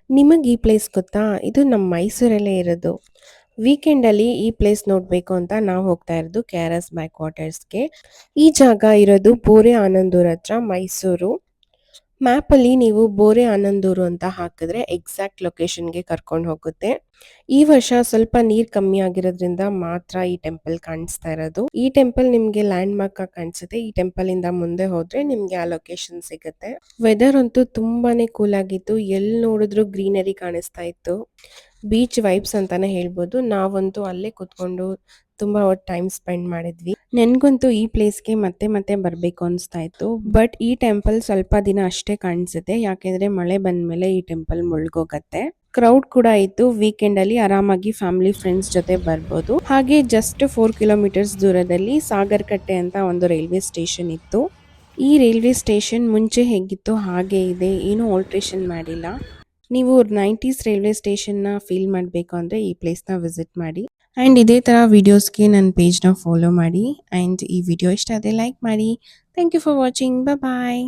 ನಿಮಗೆ ಈ ಪ್ಲೇಸ್ ಗೊತ್ತಾ? ಇದು ನಮ್ಮ ಮೈಸೂರಲ್ಲೇ ಇರೋದು. ವೀಕೆಂಡಲ್ಲಿ ಈ ಪ್ಲೇಸ್ ನೋಡಬೇಕು ಅಂತ ನಾವು ಹೋಗ್ತಾ ಇರೋದು KRS ಬ್ಯಾಕ್ ವಾಟರ್ಸ್‌ಗೆ. ಈ ಜಾಗ ಇರೋದು ಬೋರೆ ಆನಂದೂರ್ ಹತ್ರ ಮೈಸೂರು. ಮ್ಯಾಪಲ್ಲಿ ನೀವು ಬೋರೆ ಆನಂದೂರು ಅಂತ ಹಾಕಿದ್ರೆ ಎಕ್ಸಾಕ್ಟ್ ಲೊಕೇಶನ್‌ಗೆ ಕರ್ಕೊಂಡು ಹೋಗುತ್ತೆ. ಈ ವರ್ಷ ಸ್ವಲ್ಪ ನೀರು ಕಮ್ಮಿ ಆಗಿರೋದ್ರಿಂದ ಮಾತ್ರ ಈ ಟೆಂಪಲ್ ಕಾಣಿಸ್ತಾ ಇರೋದು. ಈ ಟೆಂಪಲ್ ನಿಮಗೆ ಲ್ಯಾಂಡ್ ಮಾರ್ಕ್ ಆಗಿ ಕಾಣಿಸುತ್ತೆ. ಈ ಟೆಂಪಲ್ ಇಂದ ಮುಂದೆ ಹೋದ್ರೆ ನಿಮಗೆ ಆ ಲೊಕೇಶನ್ ಸಿಗುತ್ತೆ. ವೆದರ್ ಅಂತೂ ತುಂಬಾನೇ ಕೂಲ್ ಆಗಿತ್ತು. ಎಲ್ಲಿ ನೋಡಿದ್ರು ಗ್ರೀನರಿ ಕಾಣಿಸ್ತಾ ಇತ್ತು. ಬೀಚ್ ವೈಬ್ಸ್ ಅಂತಾನೆ ಹೇಳ್ಬೋದು. ನಾವಂತೂ ಅಲ್ಲೇ ಕುತ್ಕೊಂಡು ತುಂಬಾ ಹೊತ್ತು ಟೈಮ್ ಸ್ಪೆಂಡ್ ಮಾಡಿದ್ವಿ. ನನ್ಗಂತೂ ಈ ಪ್ಲೇಸ್ಗೆ ಮತ್ತೆ ಮತ್ತೆ ಬರಬೇಕು ಅನಿಸ್ತಾ ಇತ್ತು. ಬಟ್ ಈ ಟೆಂಪಲ್ ಸ್ವಲ್ಪ ದಿನ ಅಷ್ಟೇ ಕಾಣಿಸುತ್ತೆ, ಯಾಕೆಂದ್ರೆ ಮಳೆ ಬಂದ್ಮೇಲೆ ಈ ಟೆಂಪಲ್ ಮುಳುಗೋಗತ್ತೆ. ಕ್ರೌಡ್ ಕೂಡ ಇತ್ತು. ವೀಕೆಂಡ್ ಅಲ್ಲಿ ಆರಾಮಾಗಿ ಫ್ಯಾಮಿಲಿ ಫ್ರೆಂಡ್ಸ್ ಜೊತೆ ಬರ್ಬೋದು. ಹಾಗೆ ಜಸ್ಟ್ 4 ಕಿಲೋಮೀಟರ್ಸ್ ದೂರದಲ್ಲಿ ಸಾಗರ್ ಕಟ್ಟೆ ಅಂತ ಒಂದು ರೈಲ್ವೆ ಸ್ಟೇಷನ್ ಇತ್ತು. ಈ ರೈಲ್ವೆ ಸ್ಟೇಷನ್ ಮುಂಚೆ ಹೇಗಿತ್ತು ಹಾಗೆ ಇದೆ, ಏನೂ ಆಲ್ಟ್ರೇಷನ್ ಮಾಡಿಲ್ಲ. ನೀವು 90s ರೈಲ್ವೆ ಸ್ಟೇಷನ್ನ ಫೀಲ್ ಮಾಡಬೇಕು ಅಂದರೆ ಈ ಪ್ಲೇಸ್ನ ವಿಸಿಟ್ ಮಾಡಿ. ಆ್ಯಂಡ್ ಇದೇ ಥರ ವೀಡಿಯೋಸ್ಗೆ ನನ್ನ ಪೇಜ್ನ ಫಾಲೋ ಮಾಡಿ. ಆ್ಯಂಡ್ ಈ ವಿಡಿಯೋ ಇಷ್ಟ ಆದರೆ ಲೈಕ್ ಮಾಡಿ. Thank you for watching. Bye.